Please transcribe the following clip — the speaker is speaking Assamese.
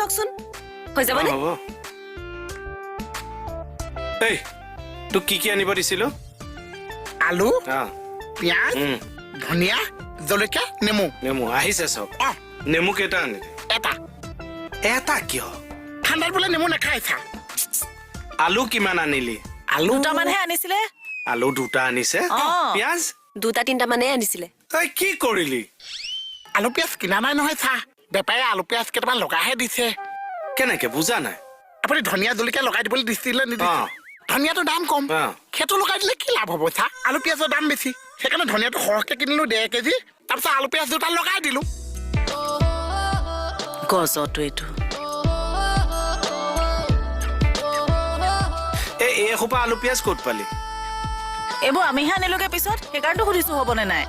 লওকচোন হৈ যাবনে হ'ব এই তোক কি আনিব দিছিলো আলু অ পিঁয়াজ ধনিয়া জলকীয়া নেমু নেমু আহিছে চব অ নেমু কেইটা আনিলি এটা এটা কিয় ঠাণ্ডাত বোলে নেমু নাখাই চা আলু কিমান আনিলি আলু দুটামানহে আনিছিলে আলু দুটা আনিছে পিঁয়াজ দুটা তিনটা মানে আনিছিলে তই কি কৰিলি আলু পিঁয়াজ কিনা নাই নহয় চা বেপাৰীয়ে আলু পিঁয়াজ কেইটামান লগাইহে দিছে কেনেকে বুজা নাই আপুনি ধনিয়া জলকীয়া লগাই দিবলৈ দিছিলে নিদিছে ধনিয়াটোৰ দাম কম সেইটো লগাই দিলে কি লাভ হ'ব চা আলু পিঁয়াজৰ দাম বেছি সেইকাৰণে ধনিয়াটো সৰহকৈ কিনিলো 1.5 কেজি তাৰপিছত আলু পিঁয়াজ দুটা লগাই দিলো গজটো এইটো এসোপা আলু পিঁয়াজ ক'ত পালি এইবোৰ আমিহে আনিলোগে পিছত সেইকাৰণেতো সুধিছো হ'বনে নাই